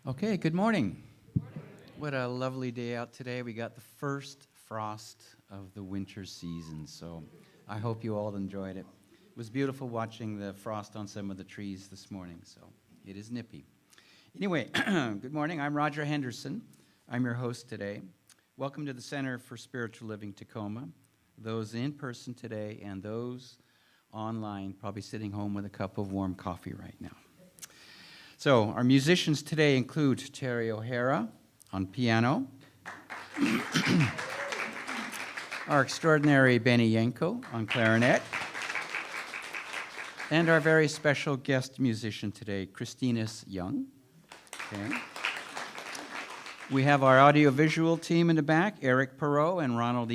Okay, good morning. What a lovely day out today. We got the first frost of the winter season, so I hope you all enjoyed it. It was beautiful watching the frost on some of the trees this morning, so it is nippy. Anyway, good morning. I'm Roger Henderson. I'm your host today. Welcome to the Center for Spiritual Living Tacoma, those in person today and those online, probably sitting home with a cup of warm coffee right now. So our musicians today include Terry O'Hara on piano, our extraordinary Bienvenido Yangco on clarinet, and our very special guest musician today, ChristineEss Young. Okay. We have our audiovisual team in the back, Erik, Perrohe, and Ronald.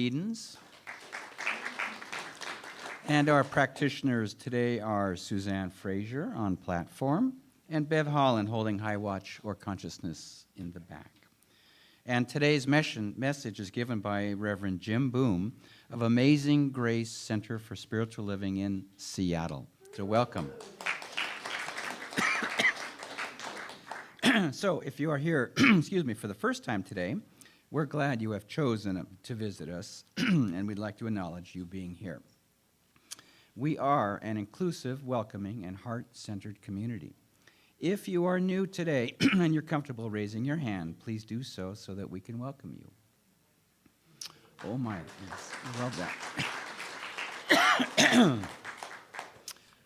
And our practitioners today are Suzanne Frazier on platform, and Bev Holland holding high watch or consciousness in the back. And today's message is given by Rev Jim Boone of Amazing Grace Center for Spiritual Living in Seattle. So welcome. So if you are here, for the first time today, we're glad you have chosen to visit us, and we'd like to acknowledge you being here. We are an inclusive, welcoming, and heart-centered community. If you are new today and you're comfortable raising your hand, please do so that we can welcome you. Oh my, yes, I love that.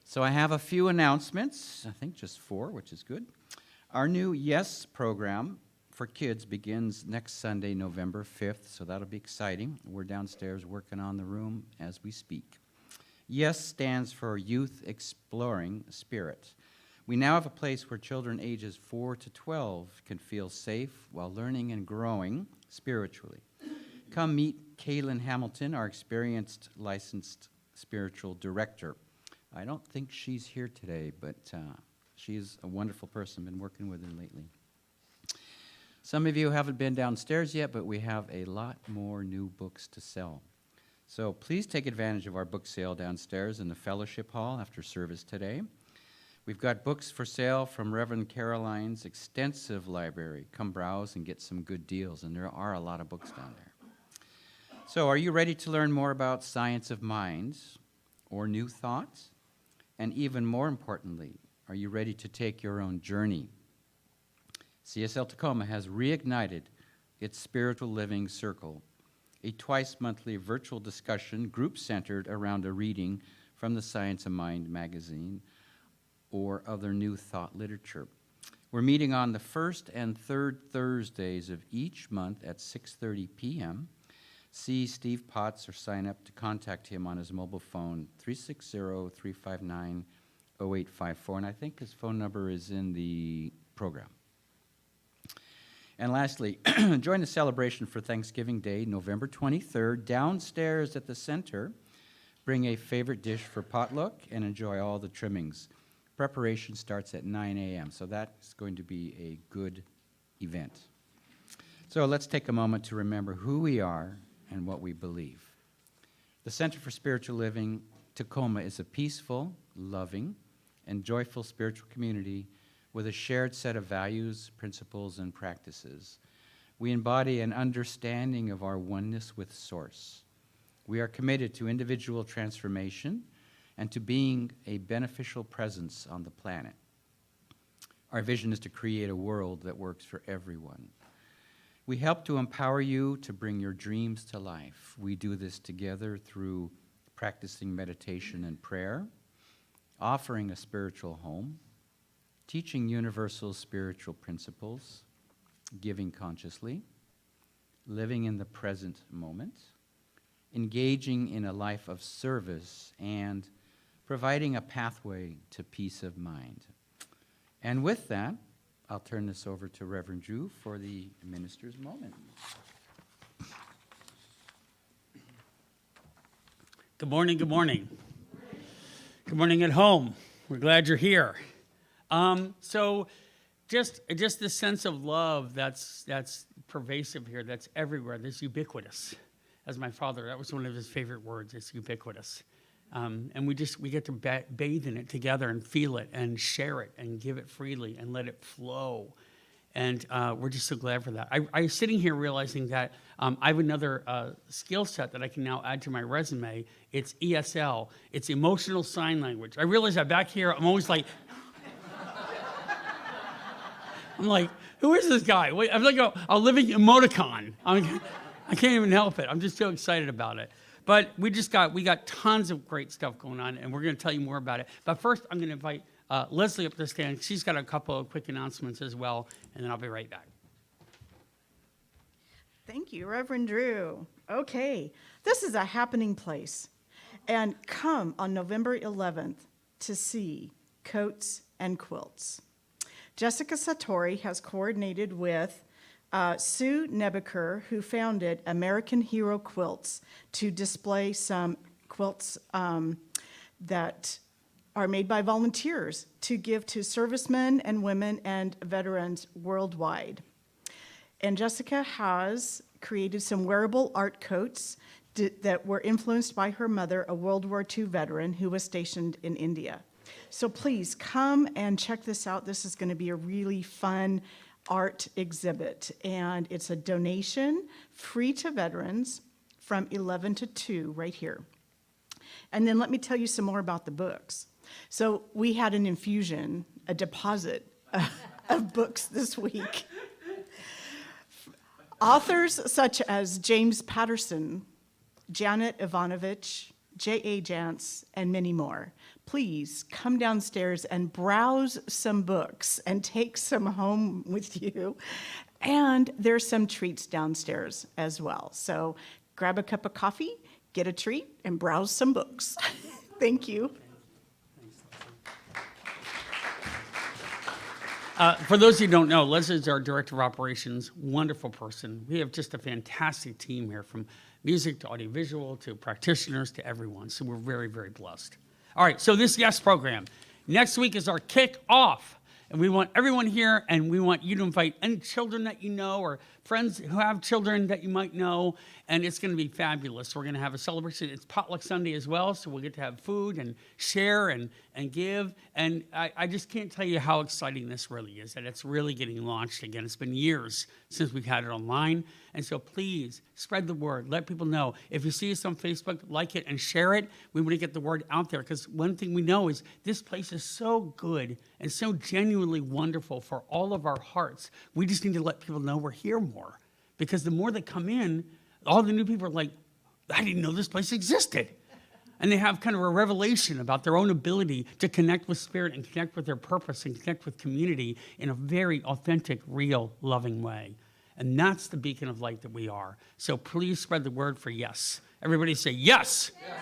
So I have a few announcements, I think just 4, which is good. Our new Yes program for kids begins next Sunday, November 5th, so that'll be exciting. We're downstairs working on the room as we speak. Yes stands for Youth Exploring Spirit. We now have a place where children ages 4 to 12 can feel safe while learning and growing spiritually. Come meet Kaylin Hamilton, our experienced licensed spiritual director. I don't think she's here today, but she's a wonderful person. Been working with her lately. Some of you haven't been downstairs yet, but we have a lot more new books to sell. So please take advantage of our book sale downstairs in the fellowship hall after service today. We've got books for sale from Reverend Caroline's extensive library. Come browse and get some good deals, and there are a lot of books down there. So are you ready to learn more about science of mind or new thoughts? And even more importantly, are you ready to take your own journey? CSL-Tacoma has reignited its Spiritual Living Circle, a twice-monthly virtual discussion group centered around a reading from the Science of Mind magazine or other new thought literature. We're meeting on the first and third Thursdays of each month at 6:30 p.m. See Steve Potts or sign up to contact him on his mobile phone, 360-359-0854, and I think his phone number is in the program. And lastly, join the celebration for Thanksgiving Day, November 23rd, downstairs at the center. Bring a favorite dish for potluck and enjoy all the trimmings. Preparation starts at 9 a.m., so that's going to be a good event. So let's take a moment to remember who we are and what we believe. The Center for Spiritual Living Tacoma is a peaceful, loving, and joyful spiritual community with a shared set of values, principles, and practices. We embody an understanding of our oneness with Source. We are committed to individual transformation and to being a beneficial presence on the planet. Our vision is to create a world that works for everyone. We help to empower you to bring your dreams to life. We do this together through practicing meditation and prayer, offering a spiritual home, teaching universal spiritual principles, giving consciously, living in the present moment, engaging in a life of service, and providing a pathway to peace of mind. And with that, I'll turn this over to Reverend Drew for the minister's moment. Good morning, good morning. Good morning at home. We're glad you're here. So just this sense of love that's pervasive here, that's everywhere, that's ubiquitous. As my father, that was one of his favorite words, it's ubiquitous. And we get to bathe in it together and feel it and share it and give it freely and let it flow. And we're just so glad for that. I was sitting here realizing that I have another skill set that I can now add to my resume. It's ESL. It's emotional sign language. I realize that back here, I'm always like, who is this guy? Wait, I'm like a living emoticon. I can't even help it. I'm just so excited about it. But we got tons of great stuff going on, and we're going to tell you more about it. But first, I'm going to invite Leslie up to the stand. She's got a couple of quick announcements as well, and then I'll be right back. Thank you, Reverend Drew. Okay, this is a happening place. And come on November 11th to see Coats and Quilts. Jessica Satori has coordinated with Sue Nebeker, who founded American Hero Quilts, to display some quilts that are made by volunteers to give to servicemen and women and veterans worldwide. And Jessica has created some wearable art coats that were influenced by her mother, a World War II veteran who was stationed in India. So please come and check this out. This is going to be a really fun art exhibit, and it's a donation free to veterans from 11 to 2 right here. And then let me tell you some more about the books. So we had an infusion, a deposit of books this week. Authors such as James Patterson, Janet Ivanovich, J.A. Jantz, and many more. Please come downstairs and browse some books and take some home with you. And there's some treats downstairs as well. So grab a cup of coffee, get a treat, and browse some books. Thank you. For those of you who don't know, Leslie is our Director of Operations, wonderful person. We have just a fantastic team here, from music to audiovisual to practitioners to everyone. So we're very, very blessed. All right, so this YES program. Next week is our kick-off. And we want everyone here, and we want you to invite any children that you know or friends who have children that you might know, and it's going to be fabulous. We're going to have a celebration. It's Potluck Sunday as well, so we'll get to have food and share and give. And I just can't tell you how exciting this really is, that it's really getting launched again. It's been years since we've had it online. And so please spread the word. Let people know. If you see us on Facebook, like it and share it. We want to get the word out there, because one thing we know is this place is so good and so genuinely wonderful for all of our hearts. We just need to let people know we're here more, because the more that come in, all the new people are like, I didn't know this place existed. And they have kind of a revelation about their own ability to connect with spirit and connect with their purpose and connect with community in a very authentic, real, loving way. And that's the beacon of light that we are. So please spread the word for yes. Everybody say yes. Yes.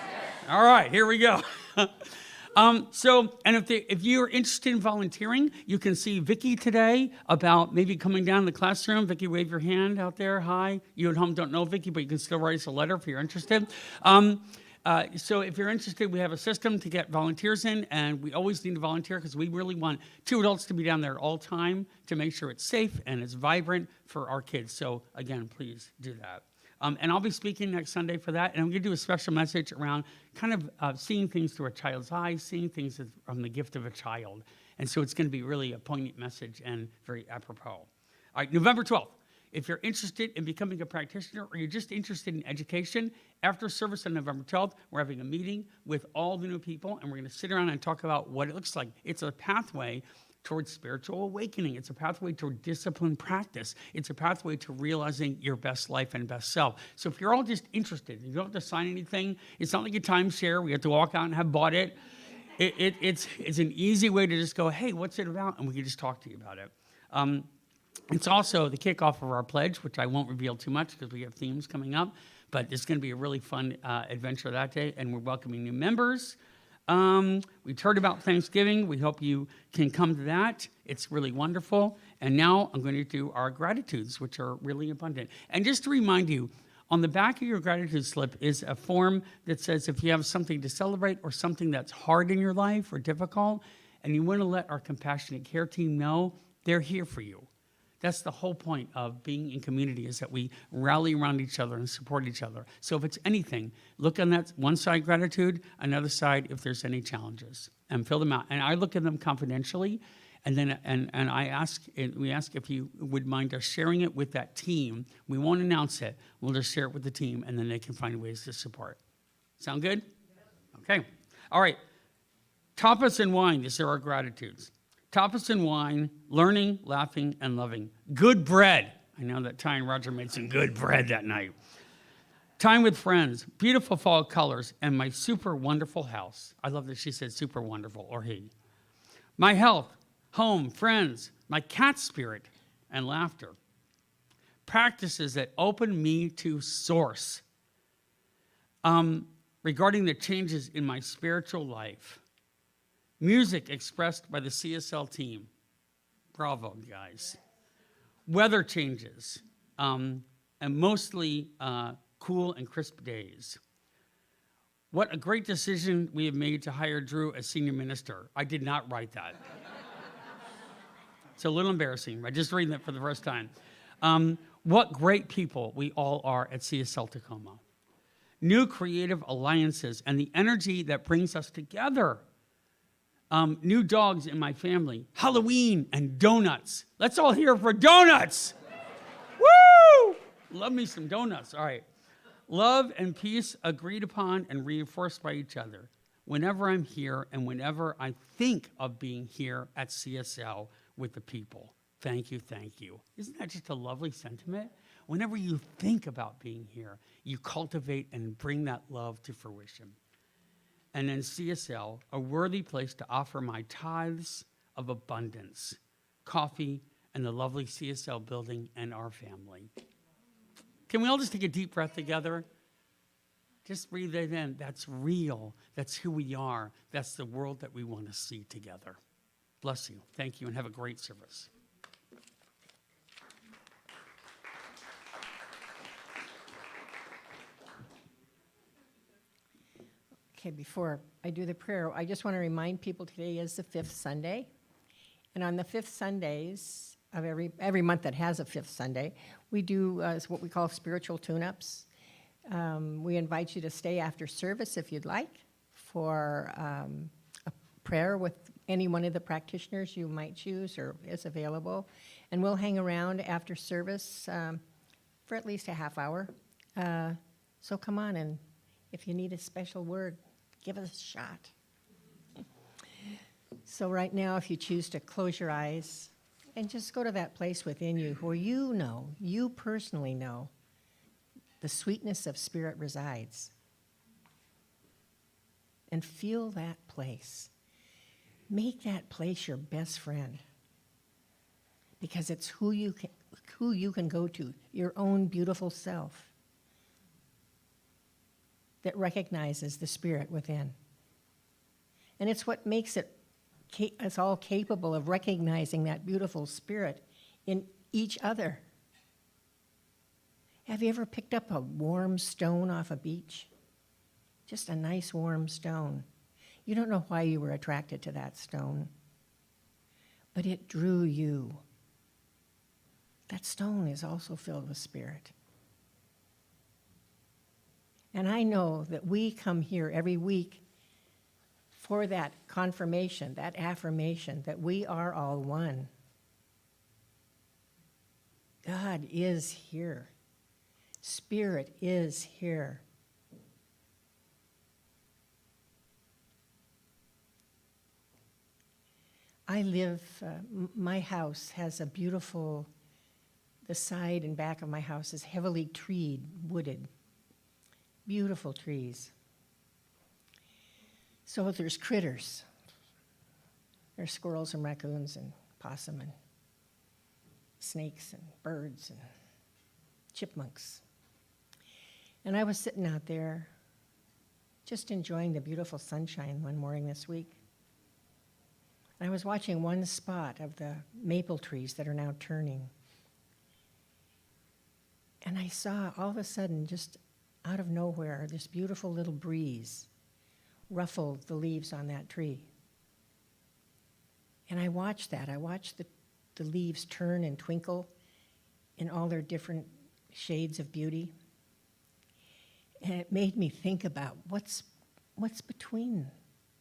All right, here we go. If you're interested in volunteering, you can see Vicki today about maybe coming down to the classroom. Vicki, wave your hand out there. Hi. You at home don't know Vicki, but you can still write us a letter if you're interested. So if you're interested, we have a system to get volunteers in, and we always need to volunteer because we really want 2 adults to be down there all the time to make sure it's safe and it's vibrant for our kids. So again, please do that. And I'll be speaking next Sunday for that, and I'm going to do a special message around kind of seeing things through a child's eyes, seeing things from the gift of a child. And so it's going to be really a poignant message and very apropos. All right, November 12th. If you're interested in becoming a practitioner or you're just interested in education, after service on November 12th, we're having a meeting with all the new people, and we're going to sit around and talk about what it looks like. It's a pathway towards spiritual awakening. It's a pathway toward disciplined practice. It's a pathway to realizing your best life and best self. So if you're all just interested, you don't have to sign anything. It's not like a timeshare. We have to walk out and have bought it. It's an easy way to just go, hey, what's it about? And we can just talk to you about it. It's also the kickoff of our pledge, which I won't reveal too much because we have themes coming up, but it's going to be a really fun adventure that day, and we're welcoming new members. We've heard about Thanksgiving. We hope you can come to that. It's really wonderful. And now I'm going to do our gratitudes, which are really abundant. And just to remind you, on the back of your gratitude slip is a form that says if you have something to celebrate or something that's hard in your life or difficult, and you want to let our compassionate care team know, they're here for you. That's the whole point of being in community, is that we rally around each other and support each other. So if it's anything, look on that one side, gratitude, another side, if there's any challenges, and fill them out. And I look at them confidentially, And then we ask if you would mind us sharing it with that team. We won't announce it. We'll just share it with the team, and then they can find ways to support. Sound good? Okay. All right. Tapas and wine. These are our gratitudes. Tapas and wine, learning, laughing, and loving. Good bread. I know that Ty and Roger made some good bread that night. Time with friends, beautiful fall colors, and my super wonderful house. I love that she said super wonderful, or he. My health, home, friends, my cat spirit, and laughter. Practices that open me to source. Regarding the changes in my spiritual life. Music expressed by the CSL team. Bravo, guys. Weather changes, and mostly cool and crisp days. What a great decision we have made to hire Drew as senior minister. I did not write that. It's a little embarrassing. I just reading it for the first time. What great people we all are at CSL-Tacoma. New creative alliances and the energy that brings us together. New dogs in my family. Halloween and donuts. Let's all hear for donuts. Woo! Love me some donuts. All right. Love and peace agreed upon and reinforced by each other. Whenever I'm here and whenever I think of being here at CSL with the people. Thank you, thank you. Isn't that just a lovely sentiment? Whenever you think about being here, you cultivate and bring that love to fruition. And in CSL, a worthy place to offer my tithes of abundance, coffee, and the lovely CSL building and our family. Can we all just take a deep breath together? Just breathe it in. That's real. That's who we are. That's the world that we want to see together. Bless you. Thank you, and have a great service. Okay, before I do the prayer, I just want to remind people today is the fifth Sunday. And on the fifth Sundays of every month that has a fifth Sunday, we do what we call spiritual tune-ups. We invite you to stay after service if you'd like for a prayer with any one of the practitioners you might choose or is available. And we'll hang around after service for at least a half hour. So come on, and if you need a special word, give us a shot. So right now, if you choose to close your eyes and just go to that place within you where you personally know, the sweetness of spirit resides. And feel that place. Make that place your best friend. Because it's who you can go to, your own beautiful self that recognizes the spirit within. And it's what makes us all capable of recognizing that beautiful spirit in each other. Have you ever picked up a warm stone off a beach? Just a nice warm stone. You don't know why you were attracted to that stone, but it drew you. That stone is also filled with spirit. And I know that we come here every week for that confirmation, that affirmation that we are all one. God is here. Spirit is here. My house has a beautiful, the side and back of my house is heavily treed, wooded. Beautiful trees. So there's critters. There's squirrels and raccoons and possum and snakes and birds and chipmunks. And I was sitting out there just enjoying the beautiful sunshine one morning this week. And I was watching one spot of the maple trees that are now turning. And I saw all of a sudden, just out of nowhere, this beautiful little breeze ruffled the leaves on that tree. And I watched that. I watched the leaves turn and twinkle in all their different shades of beauty. And it made me think about what's between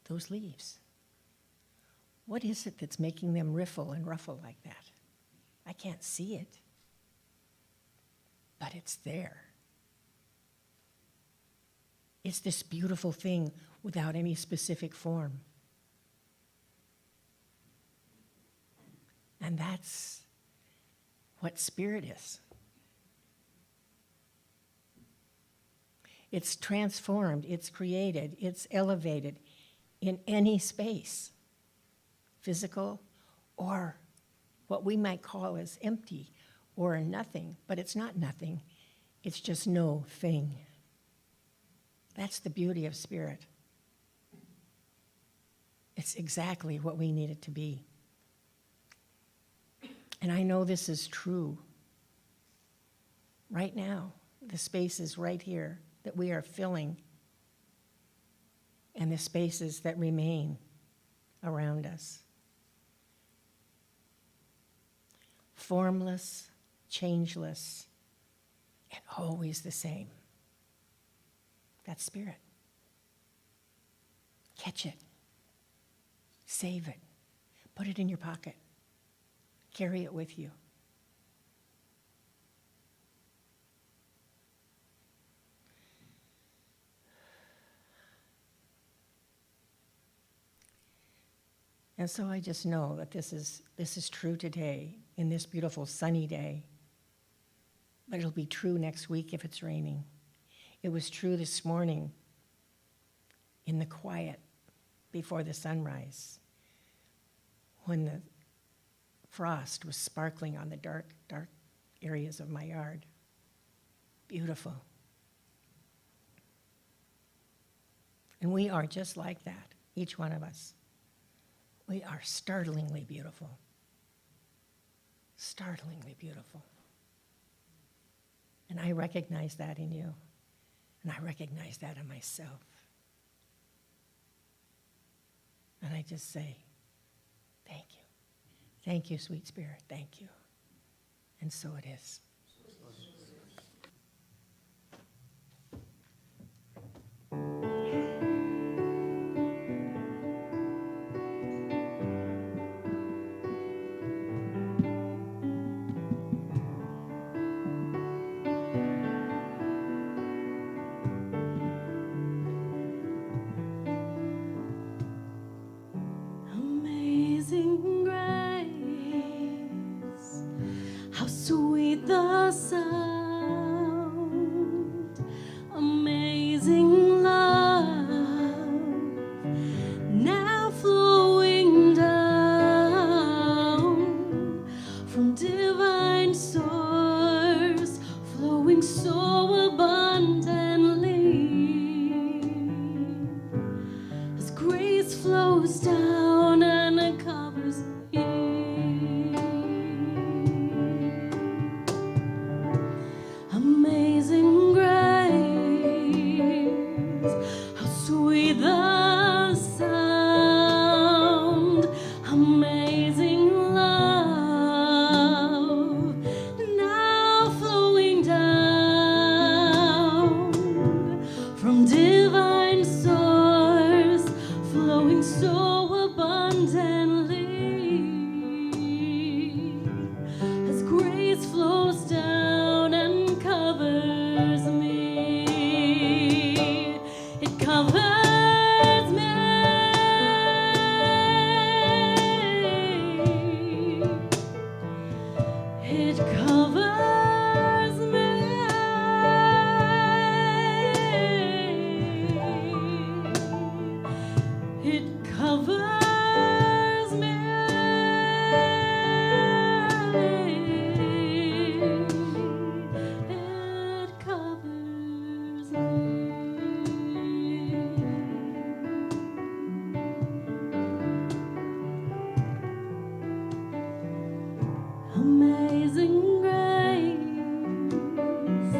those leaves. What is it that's making them riffle and ruffle like that? I can't see it, but it's there. It's this beautiful thing without any specific form. And that's what spirit is. It's transformed, it's created, it's elevated in any space, physical or what we might call as empty or nothing, but it's not nothing, it's just no thing. That's the beauty of spirit. It's exactly what we need it to be. And I know this is true. Right now, the spaces right here that we are filling and the spaces that remain around us. Formless, changeless, and always the same. That's spirit. Catch it. Save it. Put it in your pocket. Carry it with you. And so I just know that this is true today, in this beautiful sunny day. But it'll be true next week if it's raining. It was true this morning in the quiet before the sunrise, when the frost was sparkling on the dark, dark areas of my yard. Beautiful. And we are just like that, each one of us. We are startlingly beautiful. Startlingly beautiful. And I recognize that in you. And I recognize that in myself. And I just say, thank you. Thank you, sweet spirit. Thank you. And so it is. Amazing grace, how sweet the sound. Amazing love, now flowing down from divine source, flowing so abundantly as grace flows down and covers me. Amazing grace, how sweet the sound. Amazing love, now flowing down from divine source, flowing so abundantly as grace flows down and covers me. It covers me. It covers me. It covers me. It covers me. Amazing grace,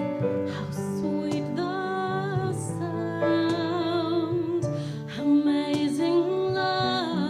how sweet the sound. Amazing love,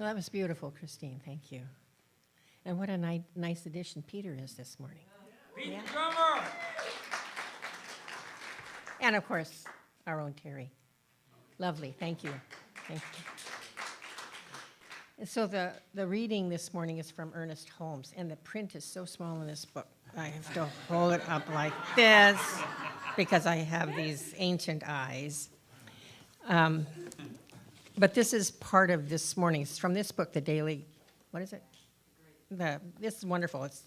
Well, that was beautiful, Christine. Thank you. And what a nice addition Peter is this morning. Beat the drummer! And of course, our own Terry. Lovely. Thank you. Thank you. And so the reading this morning is from Ernest Holmes, and the print is so small in this book. I have to hold it up like this because I have these ancient eyes. But this is part of this morning. It's from this book, The Daily, what is it? This is wonderful. It's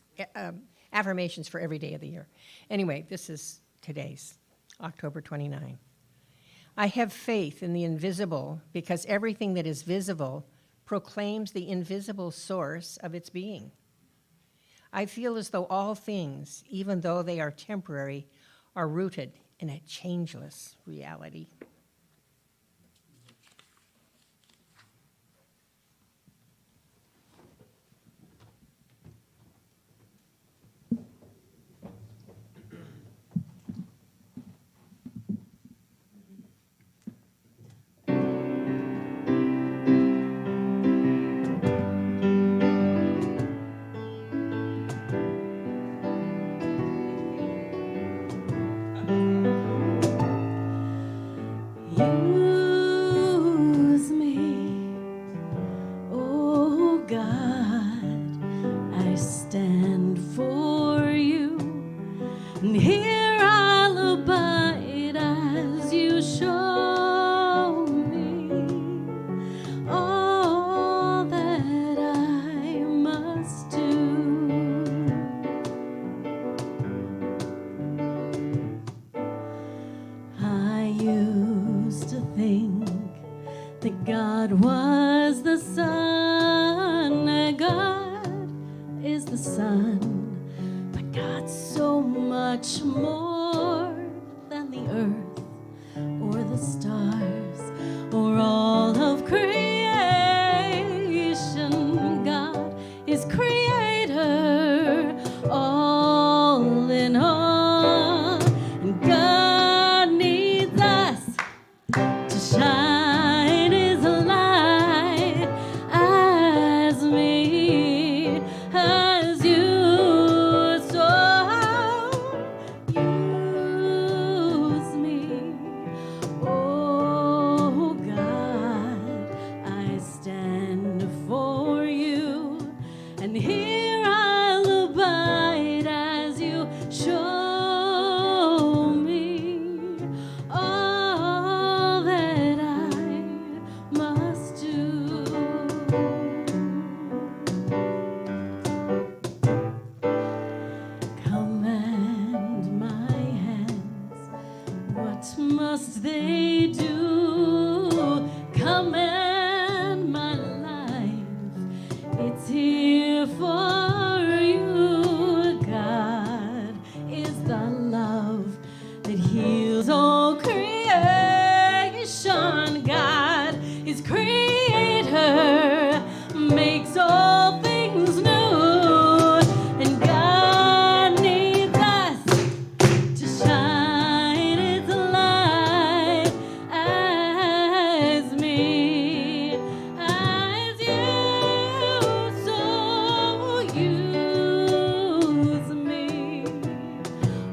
affirmations for every day of the year. Anyway, this is today's, October 29. I have faith in the invisible because everything that is visible proclaims the invisible source of its being. I feel as though all things, even though they are temporary, are rooted in a changeless reality. Use me, oh God, I stand for you, and here I'll abide as you show me all that I must do. I used to think that God was the sun, that God is the sun, but God's so much more than the earth or the stars or all of creation. God is creator, all in all, and God needs us to shine His light as me, as you. So use me, oh God, I stand for you, and here I'll abide as you show me all that I must do. Command my hands, what must they do? Command my life, it's here for you. God is the love that heals all creation. God is creator, makes all things new, and God needs us to shine His light as me, as you. So use me,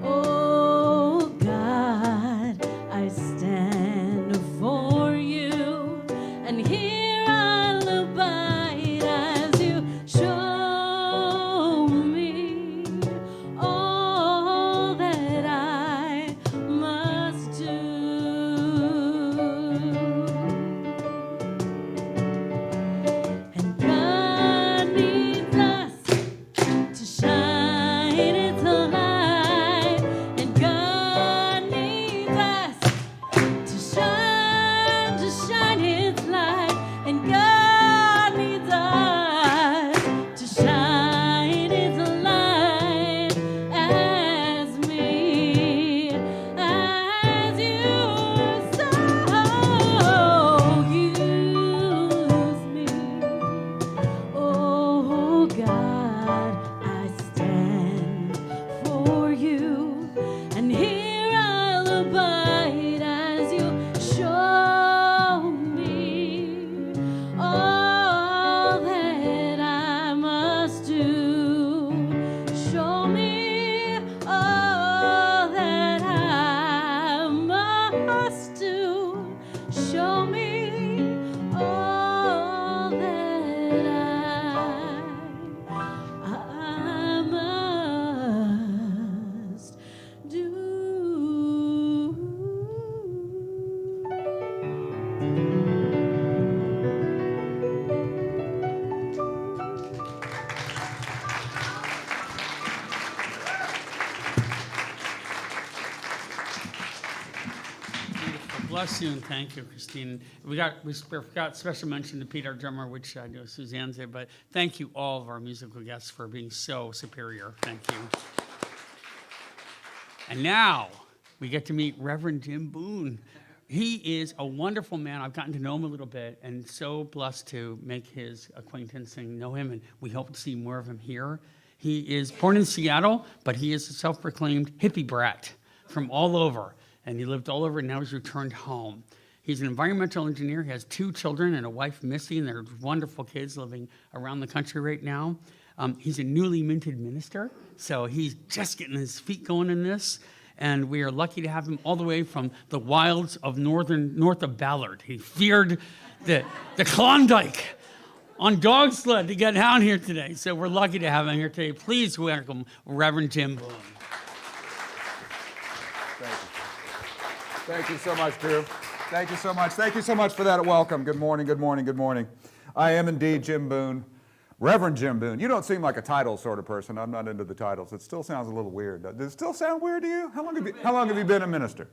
oh God, I stand for you, and here Bless you and thank you, Christine. We forgot special mention to Pete, our drummer, which I know Suzanne said, but thank you all of our musical guests for being so superior. Thank you. And now we get to meet Reverend Jim Boone. He is a wonderful man. I've gotten to know him a little bit and so blessed to make his acquaintance and know him, and we hope to see more of him here. He is born in Seattle, but he is a self-proclaimed hippie brat from all over. And he lived all over, and now he's returned home. He's an environmental engineer. He has 2 children and a wife, Missy, and they're wonderful kids living around the country right now. He's a newly minted minister, so he's just getting his feet going in this. And we are lucky to have him all the way from the wilds of north of Ballard. He feared the Klondike on dog sled to get down here today. So we're lucky to have him here today. Please welcome Reverend Jim Boone. Thank you. Thank you so much, Drew. Thank you so much. Thank you so much for that welcome. Good morning, good morning, good morning. I am indeed Jim Boone, Reverend Jim Boone. You don't seem like a title sort of person. I'm not into the titles. It still sounds a little weird. Does it still sound weird to you? How long have you been a minister?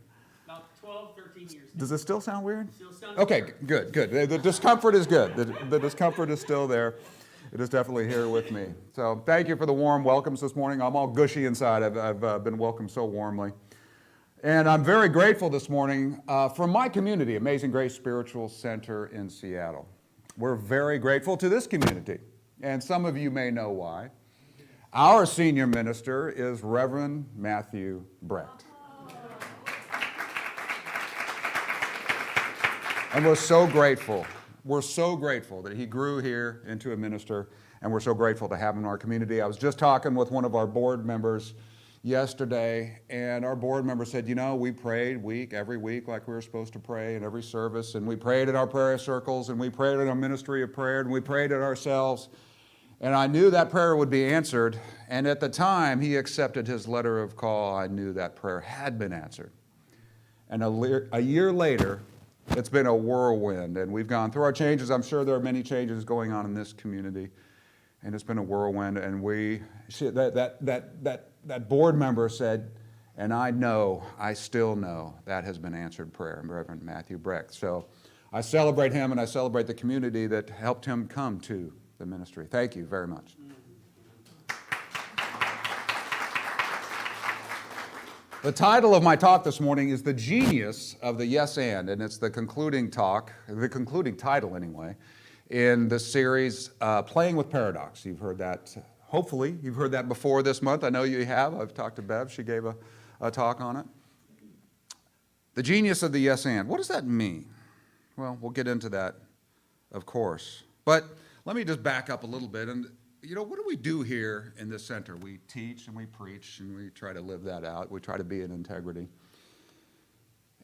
About 12, 13 years now. Does it still sound weird? Still sounds Okay, weird. good. The discomfort is good. The discomfort is still there. It is definitely here with me. So thank you for the warm welcomes this morning. I'm all gushy inside. I've been welcomed so warmly. And I'm very grateful this morning from my community, Amazing Grace Spiritual Center in Seattle. We're very grateful to this community, and some of you may know why. Our senior minister is Reverend Matthew Brecht. And we're so grateful. We're so grateful that he grew here into a minister, and we're so grateful to have him in our community. I was just talking with one of our board members yesterday, and our board member said, you know, we prayed every week like we were supposed to pray in every service, and we prayed at our prayer circles, and we prayed at our ministry of prayer, and we prayed at ourselves, and I knew that prayer would be answered, and at the time he accepted his letter of call, I knew that prayer had been answered. And a year later, it's been a whirlwind, and we've gone through our changes. I'm sure there are many changes going on in this community, and it's been a whirlwind, and that board member said, and I still know that has been answered prayer, Reverend Matthew Brecht. So I celebrate him and I celebrate the community that helped him come to the ministry. Thank you very much. The title of my talk this morning is The Genius of the Yes and it's the concluding title anyway, in the series Playing with Paradox. You've heard that. Hopefully, you've heard that before this month. I know you have. I've talked to Bev. She gave a talk on it. The genius of the yes and. What does that mean? Well, we'll get into that, of course. But let me just back up a little bit. And, you know, what do we do here in this center? We teach and we preach and we try to live that out. We try to be in integrity.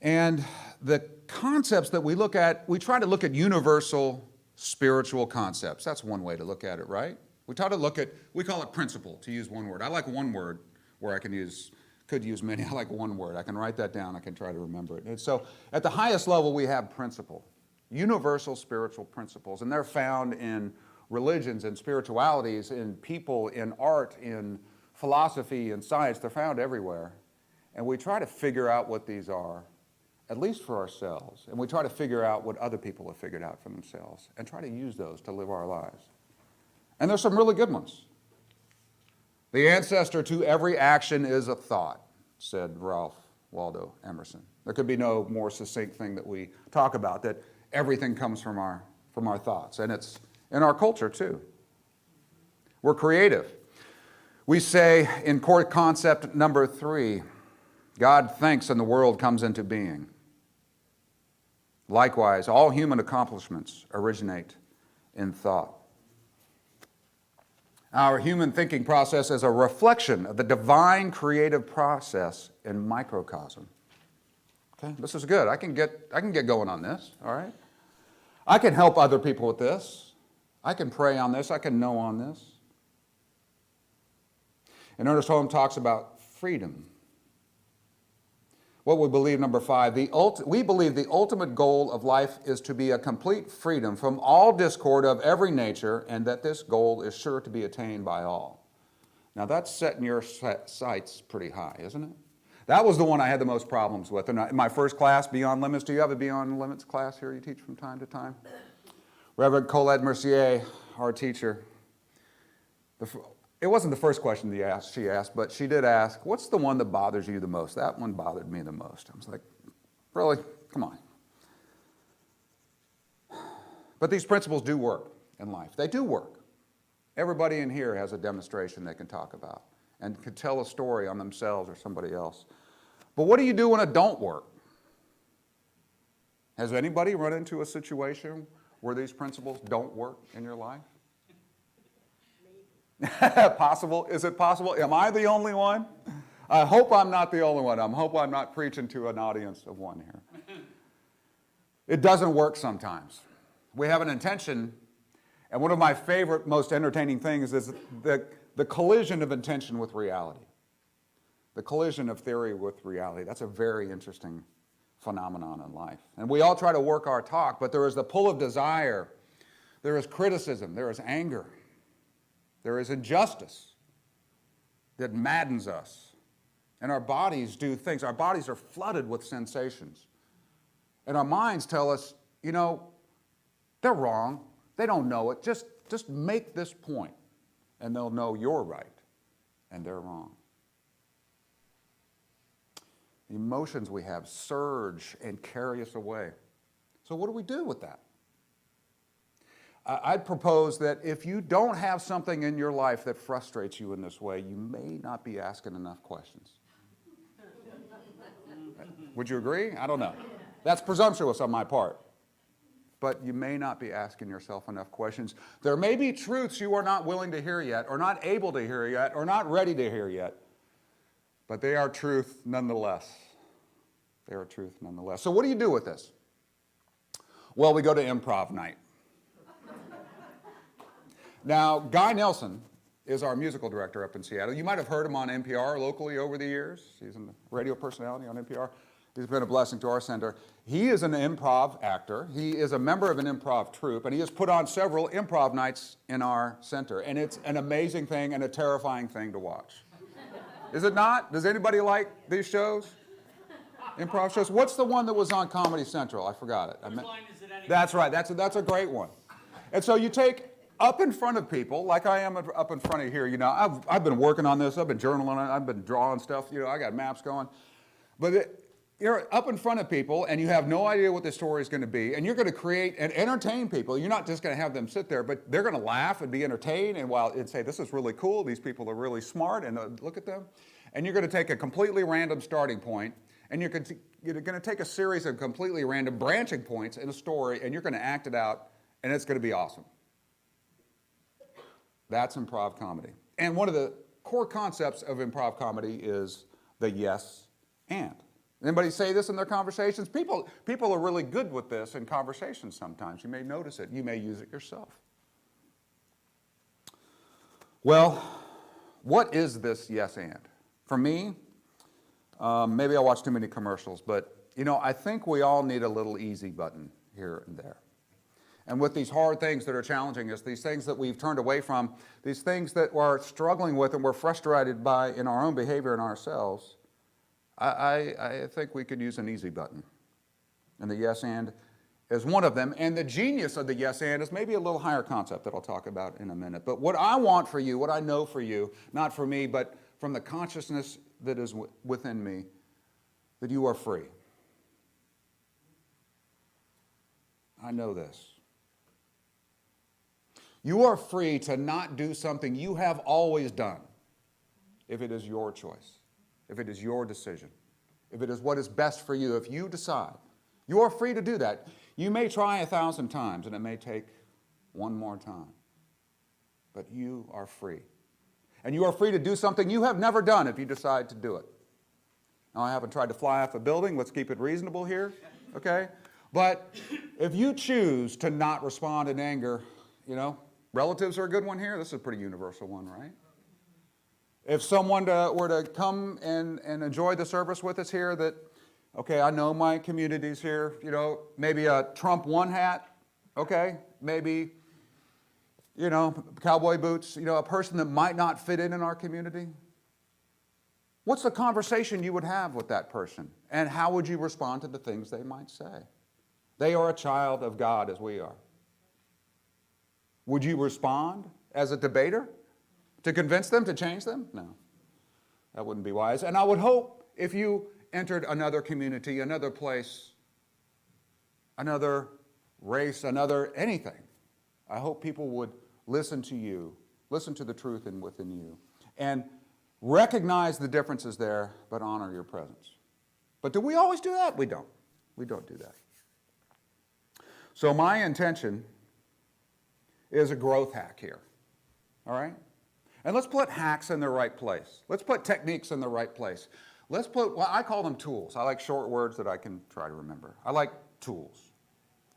And the concepts that we look at, we try to look at universal spiritual concepts. That's one way to look at it, right? We try to look at, we call it principle, to use one word. I like one word where I could use many. I like one word. I can write that down. I can try to remember it. And so at the highest level, we have principle, universal spiritual principles. And they're found in religions and spiritualities, in people, in art, in philosophy, in science. They're found everywhere. And we try to figure out what these are, at least for ourselves. And we try to figure out what other people have figured out for themselves and try to use those to live our lives. And there's some really good ones. The ancestor to every action is a thought, said Ralph Waldo Emerson. There could be no more succinct thing that we talk about, that everything comes from our thoughts. And it's in our culture too. We're creative. We say in core concept number 3, God thinks and the world comes into being. Likewise, all human accomplishments originate in thought. Our human thinking process is a reflection of the divine creative process in microcosm. Okay, this is good. I can get going on this, all right? I can help other people with this. I can pray on this. I can know on this. And Ernest Holmes talks about freedom. What we believe, number 5, we believe the ultimate goal of life is to be a complete freedom from all discord of every nature, and that this goal is sure to be attained by all. Now that's setting your sights pretty high, isn't it? That was the one I had the most problems with. In my first class, Beyond Limits, do you have a Beyond Limits class here you teach from time to time? Reverend Colette Mercier, our teacher, it wasn't the first question she asked, but she did ask, what's the one that bothers you the most? That one bothered me the most. I was like, really? Come on. But these principles do work in life. They do work. Everybody in here has a demonstration they can talk about and can tell a story on themselves or somebody else. But what do you do when it don't work? Has anybody run into a situation where these principles don't work in your life? Possible? Is it possible? Am I the only one? I hope I'm not the only one. I hope I'm not preaching to an audience of one here. It doesn't work sometimes. We have an intention, and one of my favorite, most entertaining things is the collision of intention with reality. The collision of theory with reality. That's a very interesting phenomenon in life. And we all try to work our talk, but there is the pull of desire. There is criticism. There is anger. There is injustice that maddens us. And our bodies do things. Our bodies are flooded with sensations. And our minds tell us, you know, they're wrong. They don't know it. Just make this point, and they'll know you're right and they're wrong. The emotions we have surge and carry us away. So what do we do with that? I'd propose that if you don't have something in your life that frustrates you in this way, you may not be asking enough questions. Would you agree? I don't know. That's presumptuous on my part. But you may not be asking yourself enough questions. There may be truths you are not willing to hear yet, or not able to hear yet, or not ready to hear yet. But they are truth nonetheless. They are truth nonetheless. So what do you do with this? Well, we go to improv night. Now, Guy Nelson is our musical director up in Seattle. You might have heard him on NPR locally over the years. He's a radio personality on NPR. He's been a blessing to our center. He is an improv actor. He is a member of an improv troupe, and he has put on several improv nights in our center. And it's an amazing thing and a terrifying thing to watch. Is it not? Does anybody like these shows? Improv shows? What's the one that was on Comedy Central? I forgot it. Which line is it anyway? That's right. That's a great one. And so you take up in front of people, like I am up in front of here, you know, I've been working on this, I've been journaling it, I've been drawing stuff, you know, I got maps going. But you're up in front of people and you have no idea what the story is going to be, and you're going to create and entertain people. You're not just going to have them sit there, but they're going to laugh and be entertained and say, this is really cool, these people are really smart, and look at them. And you're going to take a completely random starting point, and you're going to take a series of completely random branching points in a story, and you're going to act it out, and it's going to be awesome. That's improv comedy. And one of the core concepts of improv comedy is the yes and. Anybody say this in their conversations? People are really good with this in conversations sometimes. You may notice it. You may use it yourself. Well, what is this yes and? For me, maybe I watch too many commercials, but you know, I think we all need a little easy button here and there. And with these hard things that are challenging us, these things that we've turned away from, these things that we're struggling with and we're frustrated by in our own behavior and ourselves, I think we could use an easy button. And the yes and is one of them. And the genius of the yes and is maybe a little higher concept that I'll talk about in a minute. But what I want for you, what I know for you, not for me, but from the consciousness that is within me, that you are free. I know this. You are free to not do something you have always done if it is your choice, if it is your decision, if it is what is best for you, if you decide. You are free to do that. You may try 1,000 times, and it may take one more time, but you are free. And you are free to do something you have never done if you decide to do it. Now, I haven't tried to fly off a building. Let's keep it reasonable here, okay? But if you choose to not respond in anger, you know, relatives are a good one here. This is a pretty universal one, right? If someone were to come and enjoy the service with us here that Okay, I know my communities here, you know, maybe a Trump one hat, okay? Maybe, you know, cowboy boots, you know, a person that might not fit in our community. What's the conversation you would have with that person? And how would you respond to the things they might say? They are a child of God as we are. Would you respond as a debater to convince them, to change them? No, that wouldn't be wise. And I would hope if you entered another community, another place, another race, another anything, I hope people would listen to you, listen to the truth within you, and recognize the differences there, but honor your presence. But do we always do that? We don't. We don't do that. So my intention is a growth hack here, all right? And let's put hacks in their right place. Let's put techniques in the right place. Let's put, well, I call them tools. I like short words that I can try to remember. I like tools.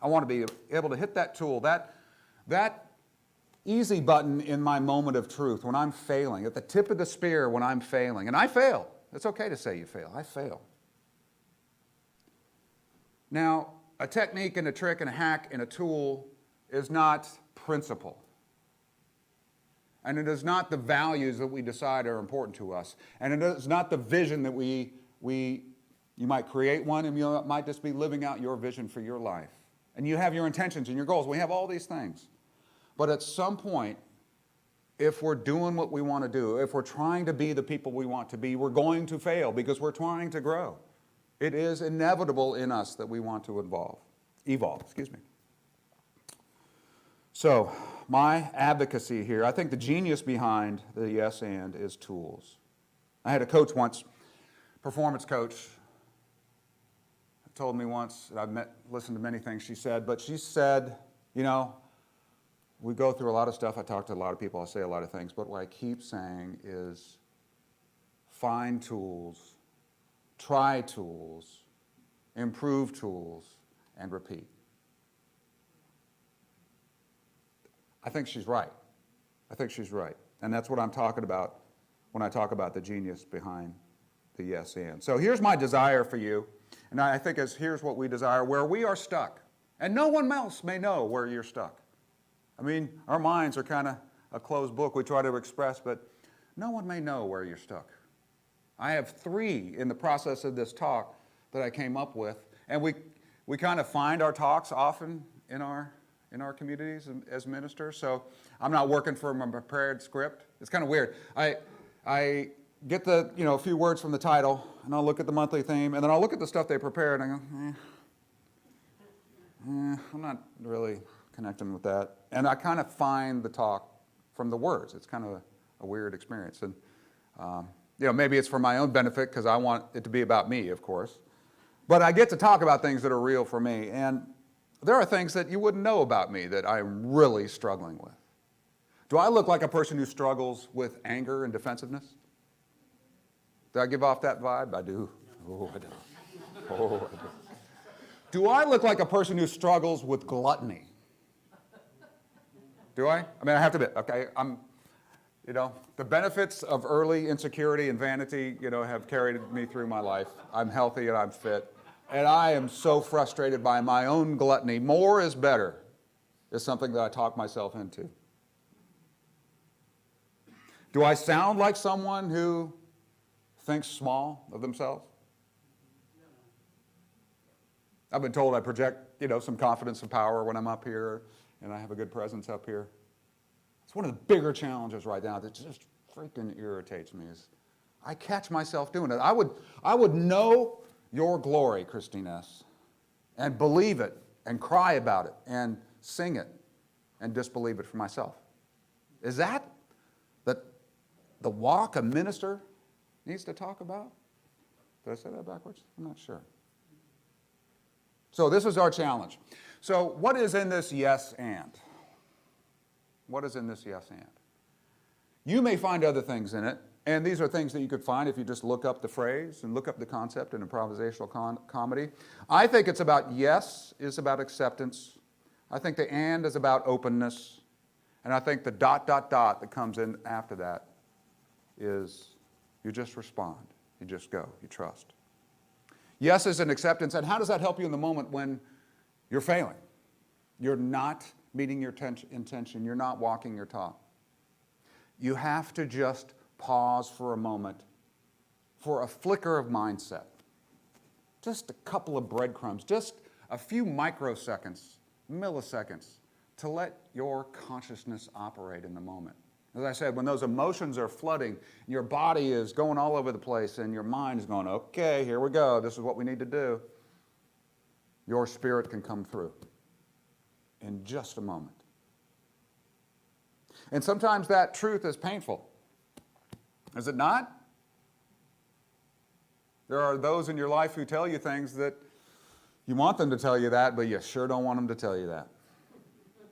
I want to be able to hit that tool, that easy button in my moment of truth when I'm failing, at the tip of the spear when I'm failing. And I fail. It's okay to say you fail. I fail. Now, a technique and a trick and a hack and a tool is not principle. And it is not the values that we decide are important to us. And it is not the vision that you might create one and you might just be living out your vision for your life. And you have your intentions and your goals. We have all these things. But at some point, if we're doing what we want to do, if we're trying to be the people we want to be, we're going to fail because we're trying to grow. It is inevitable in us that we want to evolve. So, my advocacy here, I think the genius behind the yes and is tools. I had a coach once, performance coach, told me once, I've listened to many things she said, but she said, you know, we go through a lot of stuff. I talk to a lot of people. I say a lot of things. But what I keep saying is find tools, try tools, improve tools, and repeat. I think she's right. I think she's right. And that's what I'm talking about when I talk about the genius behind the yes and. So here's my desire for you. And I think here's what we desire, where we are stuck. And no one else may know where you're stuck. I mean, our minds are kind of a closed book we try to express, but no one may know where you're stuck. I have 3 in the process of this talk that I came up with, and we kind of find our talks often in our communities as ministers, so I'm not working from a prepared script. It's kind of weird. I get the, a few words from the title, and I'll look at the monthly theme, and then I'll look at the stuff they prepared, and I go, I'm not really connecting with that. And I kind of find the talk from the words. It's kind of a weird experience. And, maybe it's for my own benefit because I want it to be about me, of course. But I get to talk about things that are real for me. And there are things that you wouldn't know about me that I'm really struggling with. Do I look like a person who struggles with anger and defensiveness? Do I give off that vibe? I do. Oh, I do. Oh, I do. Do I look like a person who struggles with gluttony? Do I? I mean, I have to admit, okay, the benefits of early insecurity and vanity, have carried me through my life. I'm healthy and I'm fit. And I am so frustrated by my own gluttony. More is better is something that I talk myself into. Do I sound like someone who thinks small of themselves? I've been told I project, some confidence and power when I'm up here, and I have a good presence up here. It's one of the bigger challenges right now that just freaking irritates me is I catch myself doing it. I would know your glory, ChristineEss, and believe it, and cry about it, and sing it, and disbelieve it for myself. Is that the walk a minister needs to talk about? Did I say that backwards? I'm not sure. So this is our challenge. So what is in this yes and? What is in this yes and? You may find other things in it, and these are things that you could find if you just look up the phrase and look up the concept in improvisational comedy. I think it's about yes is about acceptance. I think the and is about openness. And I think the ... that comes in after that is you just respond. You just go. You trust. Yes is an acceptance. And how does that help you in the moment when you're failing? You're not meeting your intention. You're not walking your talk. You have to just pause for a moment, for a flicker of mindset. Just a couple of breadcrumbs, just a few microseconds, milliseconds, to let your consciousness operate in the moment. As I said, when those emotions are flooding, your body is going all over the place and your mind is going, okay, here we go, this is what we need to do. Your spirit can come through in just a moment. And sometimes that truth is painful. Is it not? There are those in your life who tell you things that you want them to tell you that, but you sure don't want them to tell you that.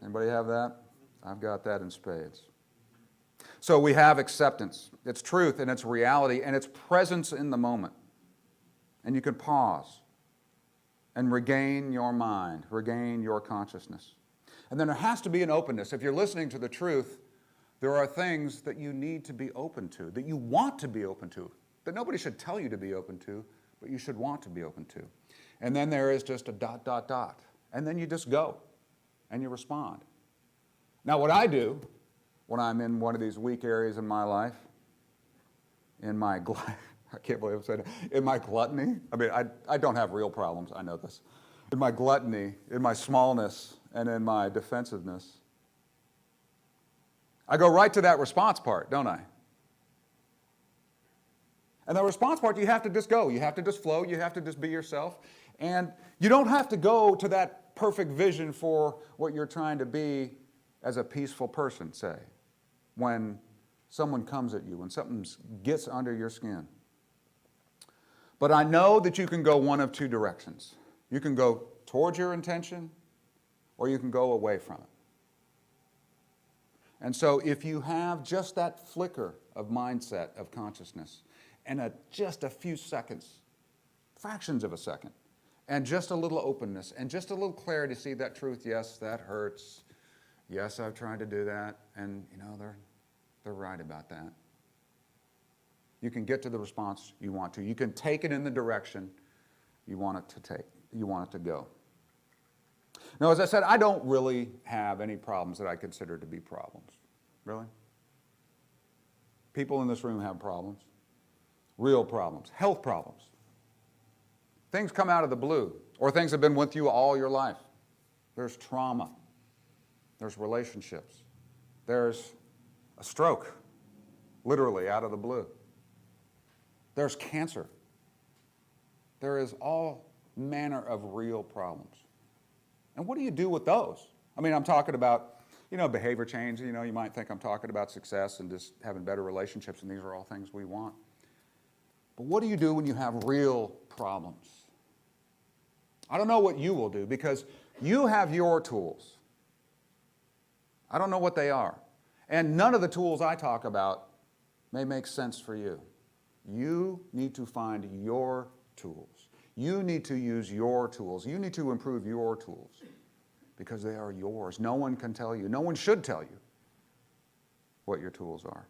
Anybody have that? I've got that in spades. So we have acceptance. It's truth and it's reality and it's presence in the moment. And you can pause and regain your mind, regain your consciousness. And then there has to be an openness. If you're listening to the truth, there are things that you need to be open to, that you want to be open to, that nobody should tell you to be open to, but you should want to be open to. And then there is just a ... And then you just go and you respond. Now what I do when I'm in one of these weak areas in my life, I can't believe I'm saying it, in my gluttony, I mean, I don't have real problems, I know this. In my gluttony, in my smallness, and in my defensiveness, I go right to that response part, don't I? And the response part, you have to just go. You have to just flow. You have to just be yourself. And you don't have to go to that perfect vision for what you're trying to be as a peaceful person, say, when someone comes at you, when something gets under your skin. But I know that you can go one of two directions. You can go towards your intention, or you can go away from it. And so if you have just that flicker of mindset, of consciousness, and just a few seconds, fractions of a second, and just a little openness, and just a little clarity to see that truth, yes, that hurts. Yes, I've tried to do that, and they're right about that. You can get to the response you want to. You can take it in the direction you want it to take, you want it to go. Now, as I said, I don't really have any problems that I consider to be problems. Really? People in this room have problems. Real problems. Health problems. Things come out of the blue, or things have been with you all your life. There's trauma. There's relationships. There's a stroke, literally out of the blue. There's cancer. There is all manner of real problems. And what do you do with those? I mean, I'm talking about, behavior change. You might think I'm talking about success and just having better relationships, and these are all things we want. But what do you do when you have real problems? I don't know what you will do, because you have your tools. I don't know what they are. And none of the tools I talk about may make sense for you. You need to find your tools. You need to use your tools. You need to improve your tools, because they are yours. No one can tell you. No one should tell you what your tools are.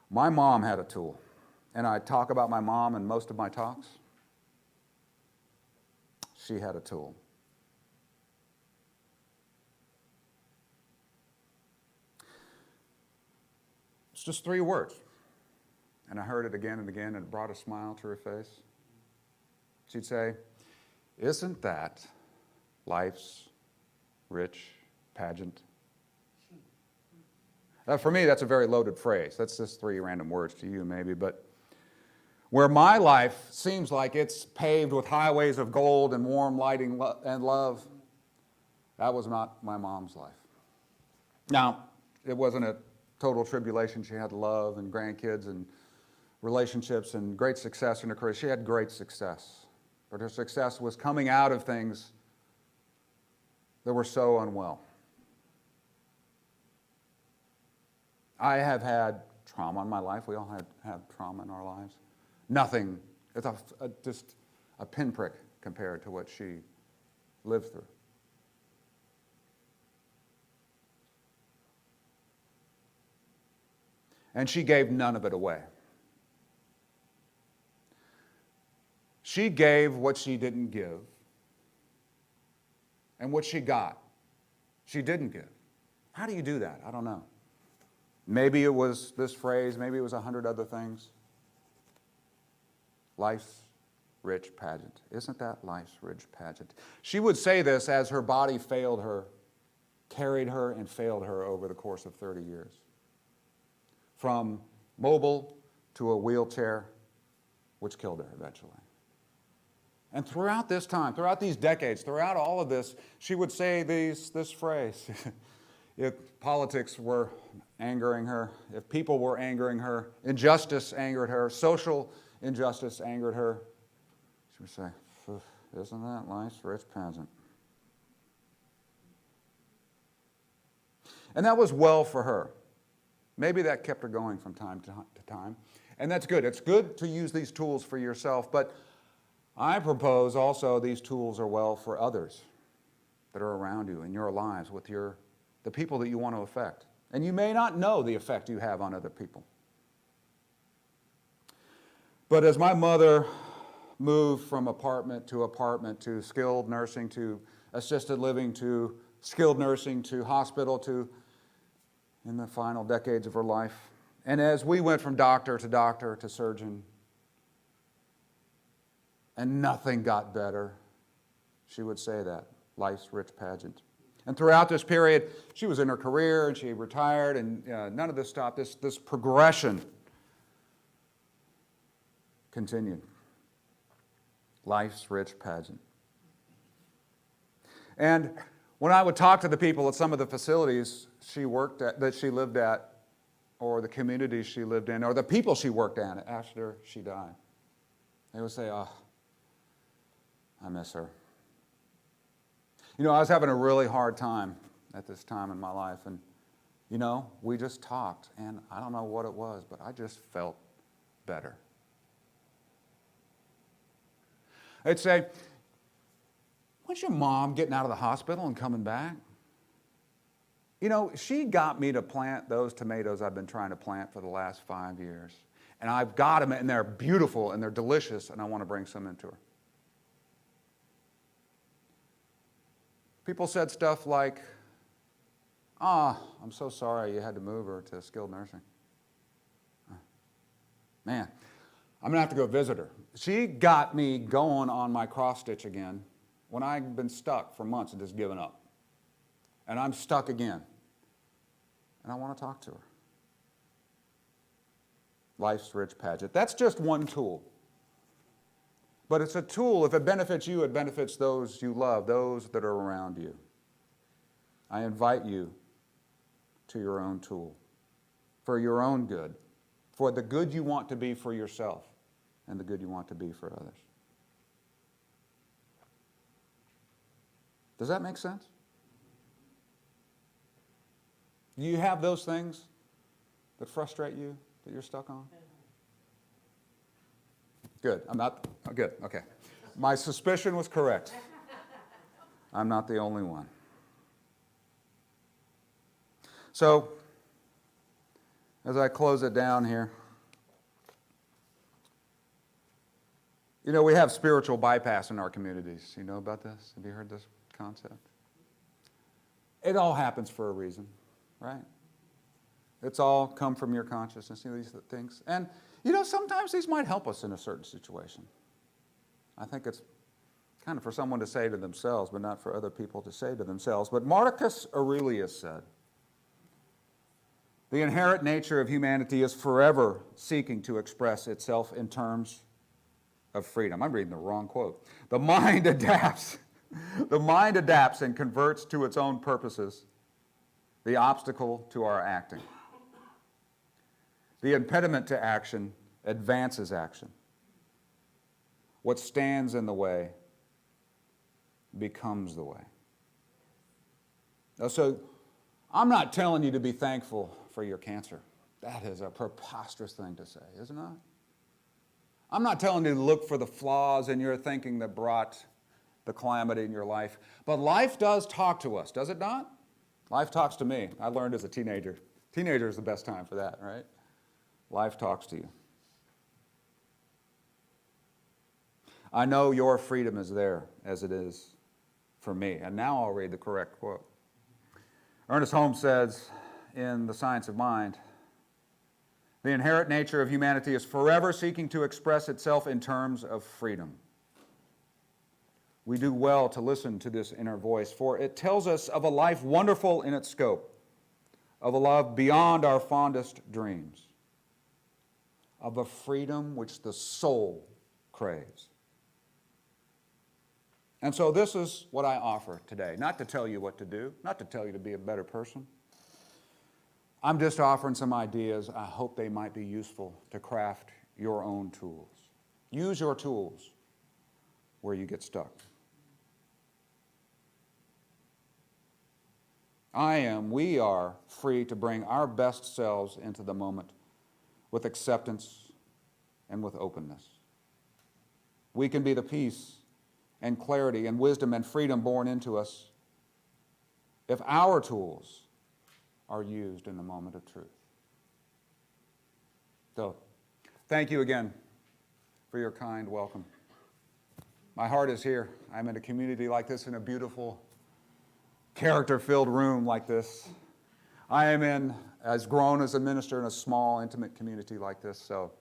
My mom had a tool, and I talk about my mom in most of my talks. She had a tool. It's just 3 words. And I heard it again and again, and it brought a smile to her face. She'd say, "Isn't that life's rich pageant?" For me, that's a very loaded phrase. That's just 3 random words to you, maybe. But where my life seems like it's paved with highways of gold and warm lighting and love, that was not my mom's life. Now, it wasn't a total tribulation. She had love and grandkids and relationships and great success in her career. She had great success. But her success was coming out of things that were so unwell. I have had trauma in my life. We all have trauma in our lives. Nothing, it's just a pinprick compared to what she lived through. And she gave none of it away. She gave what she didn't give. And what she got, she didn't give. How do you do that? I don't know. Maybe it was this phrase, maybe it was 100 other things. Life's rich pageant. Isn't that life's rich pageant? She would say this as her body failed her, carried her and failed her over the course of 30 years. From mobile to a wheelchair, which killed her eventually. And throughout this time, throughout these decades, throughout all of this, she would say this phrase. If politics were angering her, if people were angering her, injustice angered her, social injustice angered her, she would say, isn't that life's rich pageant? And that was well for her. Maybe that kept her going from time to time. And that's good. It's good to use these tools for yourself, but I propose also these tools are well for others that are around you in your lives with the people that you want to affect. And you may not know the effect you have on other people. But as my mother moved from apartment to skilled nursing to assisted living to skilled nursing to hospital to in the final decades of her life, and as we went from doctor to surgeon, and nothing got better, she would say that, life's rich pageant. And throughout this period, she was in her career and she retired, and none of this stopped. This progression continued. Life's rich pageant. And when I would talk to the people at some of the facilities she worked at, that she lived at, or the communities she lived in, or the people she worked at after she died, they would say, oh, I miss her. You know, I was having a really hard time at this time in my life, and, you know, we just talked, and I don't know what it was, but I just felt better. I'd say, when's your mom getting out of the hospital and coming back? You know, she got me to plant those tomatoes I've been trying to plant for the last 5 years. And I've got them, and they're beautiful, and they're delicious, and I want to bring some into her. People said stuff like, I'm so sorry you had to move her to skilled nursing. Man, I'm going to have to go visit her. She got me going on my cross stitch again when I'd been stuck for months and just given up. And I'm stuck again. And I want to talk to her. Life's rich pageant. That's just one tool. But it's a tool. If it benefits you, it benefits those you love, those that are around you. I invite you to your own tool, for your own good, for the good you want to be for yourself and the good you want to be for others. Does that make sense? Do you have those things that frustrate you, that you're stuck on? Good. I'm not, oh, good, okay. My suspicion was correct. I'm not the only one. So, as I close it down here, you know, we have spiritual bypass in our communities. You know about this? Have you heard this concept? It all happens for a reason, right? It's all come from your consciousness, you know, these things. And, you know, sometimes these might help us in a certain situation. I think it's kind of for someone to say to themselves, but not for other people to say to themselves. But Marcus Aurelius said, the inherent nature of humanity is forever seeking to express itself in terms of freedom. I'm reading the wrong quote. The mind adapts. The mind adapts and converts to its own purposes the obstacle to our acting. The impediment to action advances action. What stands in the way becomes the way. Now, so I'm not telling you to be thankful for your cancer. That is a preposterous thing to say, isn't it? I'm not telling you to look for the flaws in your thinking that brought the calamity in your life. But life does talk to us, does it not? Life talks to me. I learned as a teenager. Teenager is the best time for that, right? Life talks to you. I know your freedom is there as it is for me. And now I'll read the correct quote. Ernest Holmes says in The Science of Mind, "The inherent nature of humanity is forever seeking to express itself in terms of freedom. We do well to listen to this inner voice, for it tells us of a life wonderful in its scope, of a love beyond our fondest dreams, of a freedom which the soul craves." And so this is what I offer today, not to tell you what to do, not to tell you to be a better person. I'm just offering some ideas. I hope they might be useful to craft your own tools. Use your tools where you get stuck. We are free to bring our best selves into the moment with acceptance and with openness. We can be the peace and clarity and wisdom and freedom born into us if our tools are used in the moment of truth. So, thank you again for your kind welcome. My heart is here. I'm in a community like this, in a beautiful, character-filled room like this. I am as grown as a minister in a small, intimate community like this, so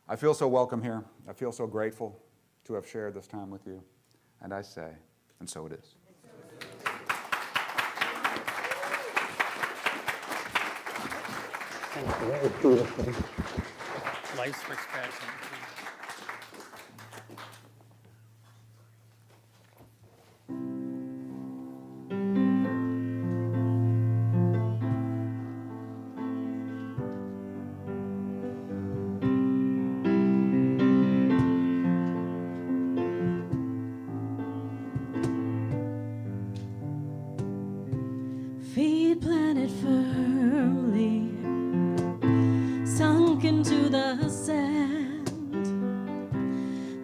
I feel so welcome here. I feel so grateful to have shared this time with you. And I say, and so it is. Thank you. That was beautiful. Life's expression. Feet planted firmly, sunk into the sand,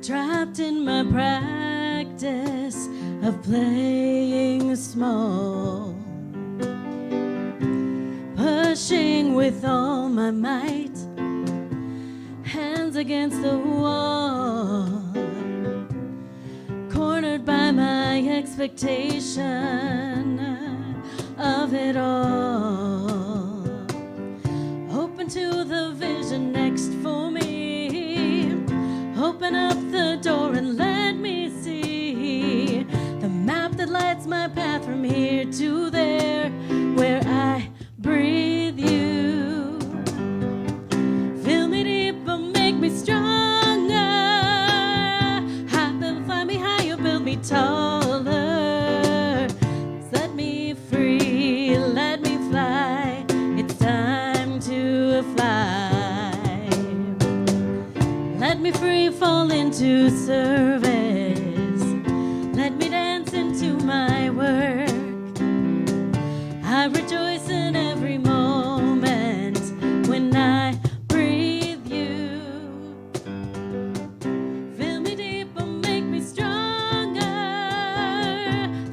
trapped in my practice of playing small, pushing with all my might, hands against the wall, cornered by my expectation of it all, open to the vision next for me. Open up the door and let me see the map that lights my path from here to there, where I breathe you. Fill me deep but make me stronger. Fly me higher, build me taller. Set me free, let me fly. It's time to fly. Let me free fall into service. Let me dance into my work. I rejoice in every moment when I breathe you. Fill me deep but make me stronger.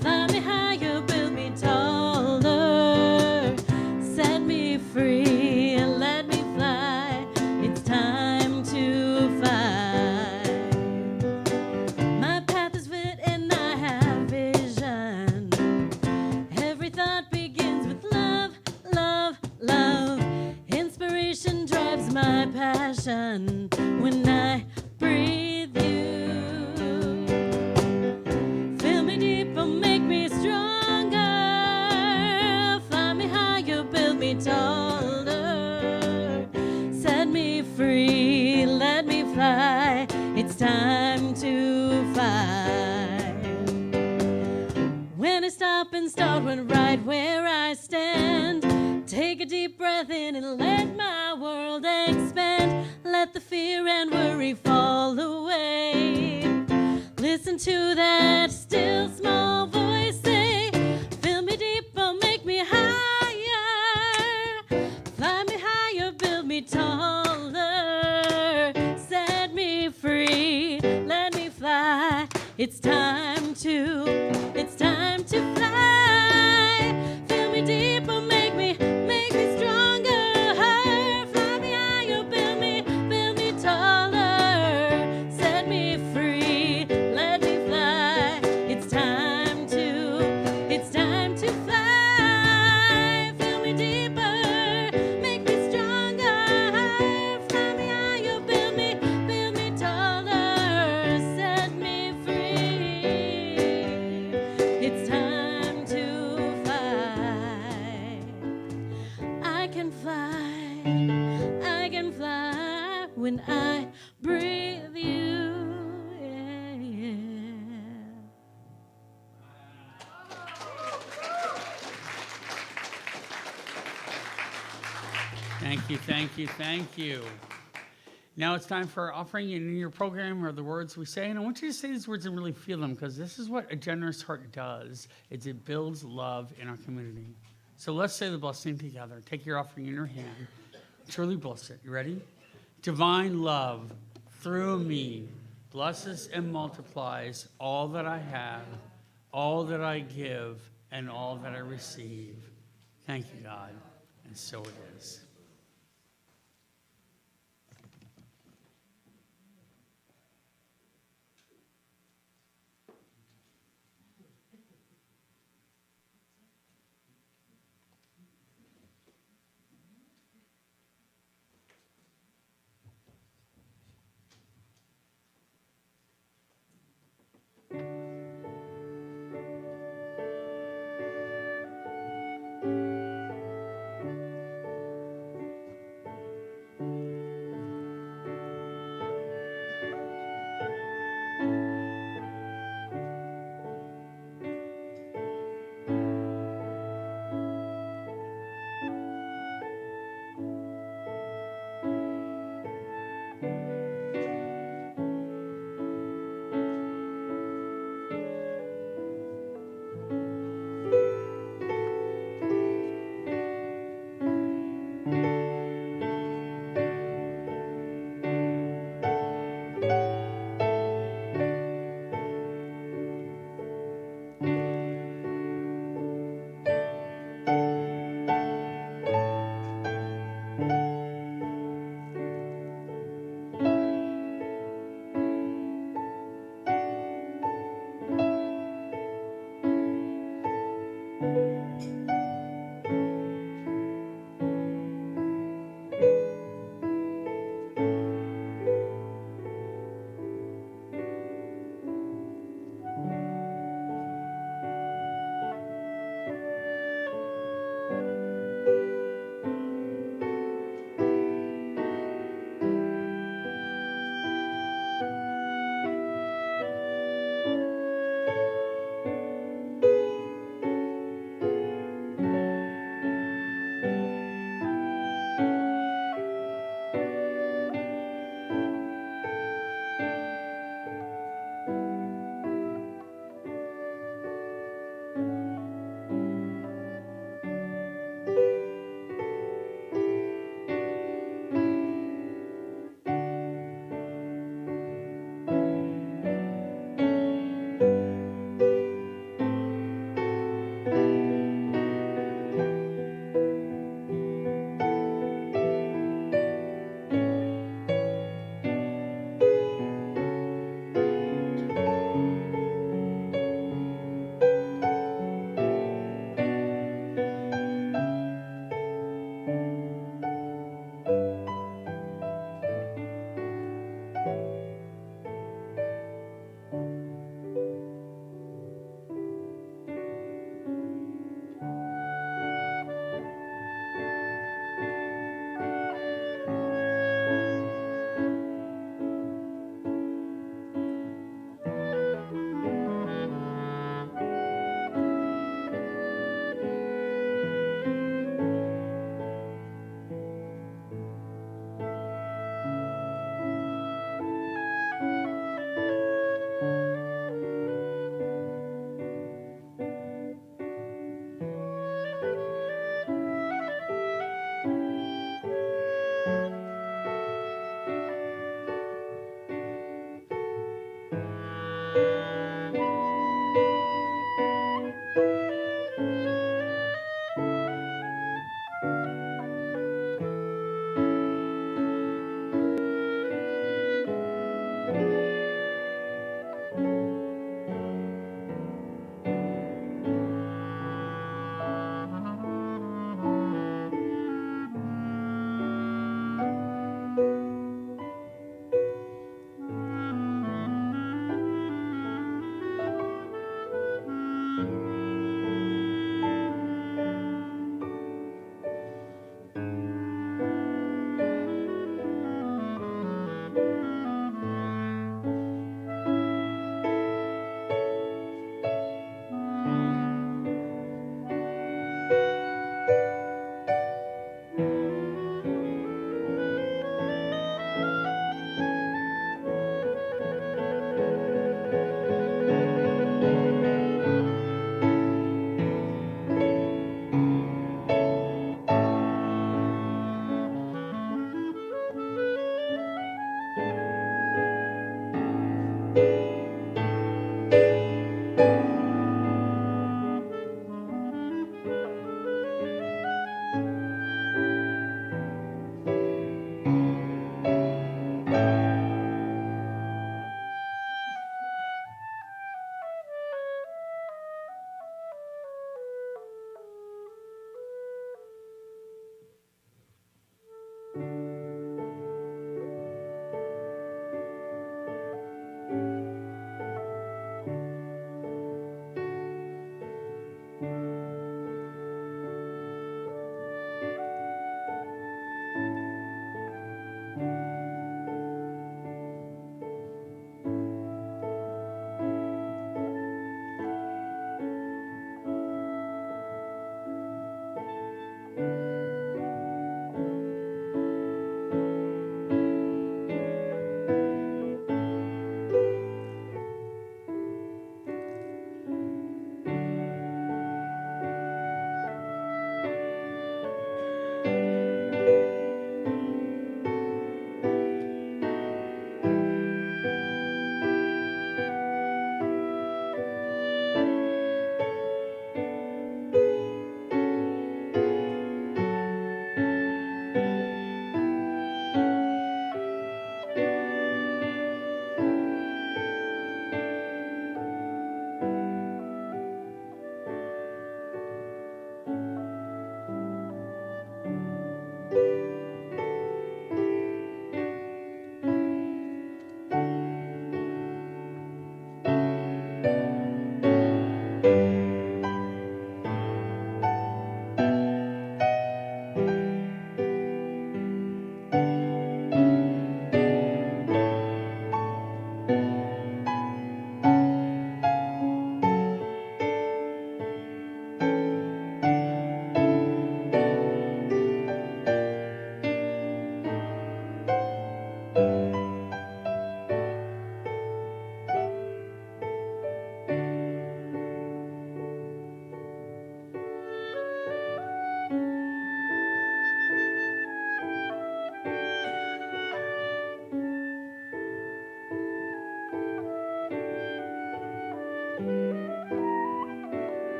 Fly me higher, build me taller. Set me free and let me fly. It's time to fly. My path is fit and I have vision. Every thought begins with love, love, love. Inspiration drives my passion when I breathe you. Fill me deep but make me stronger. Fly me higher, build me taller. Set me free, let me fly. It's time to fly. When I stop and start right where I stand, take a deep breath in and let my world expand. Let the fear and worry fall away. Listen to that still small voice say, fill me deep or make me higher. Fly me higher, build me taller. Set me free, let me fly. It's time to fly. Fill me deep or make me stronger. Fly me higher, build me taller. Set me free, It's time to fly. I can fly when I breathe you. Yeah, yeah. Thank you, thank you, thank you. Now it's time for our offering, and in your program are the words we say, and I want you to say these words and really feel them, because this is what a generous heart does, is it builds love in our community. So let's say the blessing together. Take your offering in your hand. Truly bless it. You ready? Divine love through me blesses and multiplies all that I have, all that I give, and all that I receive. Thank you, God. And so it is.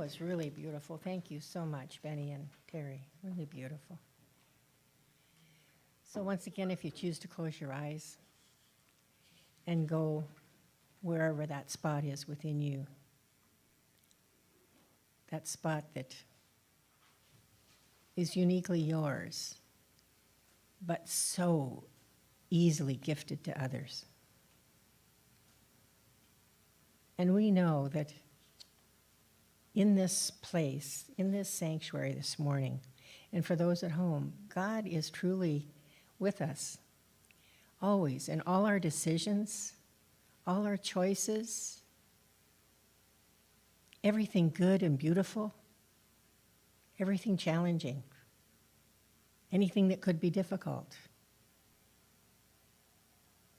was really beautiful. Thank you so much, Benny and Terry. Really beautiful. So once again, if you choose to close your eyes and go wherever that spot is within you, that spot that is uniquely yours, but so easily gifted to others. And we know that in this place, in this sanctuary this morning, and for those at home, God is truly with us, always, in all our decisions, all our choices, everything good and beautiful, everything challenging, anything that could be difficult.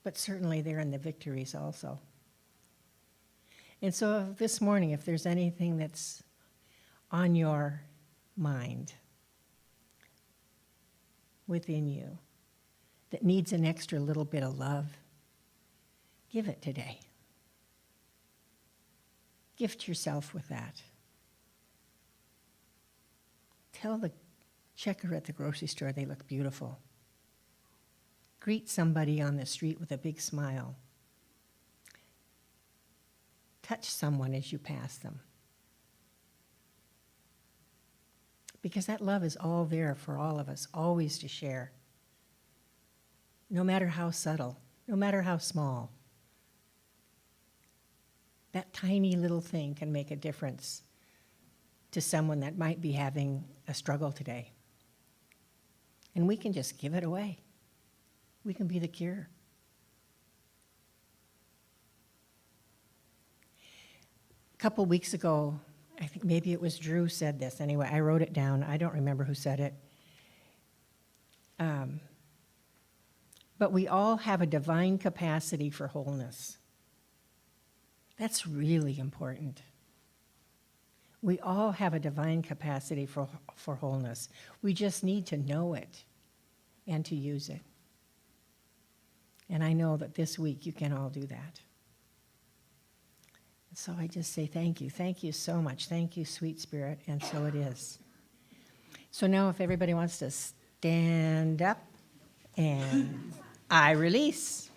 But certainly there in the victories also. And so this morning, if there's anything that's on your mind, within you, that needs an extra little bit of love, give it today. Gift yourself with that. Tell the checker at the grocery store they look beautiful. Greet somebody on the street with a big smile. Touch someone as you pass them. Because that love is all there for all of us, always to share. No matter how subtle, no matter how small. That tiny little thing can make a difference to someone that might be having a struggle today. And we can just give it away. We can be the cure. A couple weeks ago, I think maybe it was Drew said this. Anyway, I wrote it down. I don't remember who said it. But we all have a divine capacity for wholeness. That's really important. We all have a divine capacity for wholeness. We just need to know it and to use it. And I know that this week you can all do that. So I just say thank you. Thank you so much. Thank you, sweet spirit. And so it is. So now if everybody wants to stand up, and I release.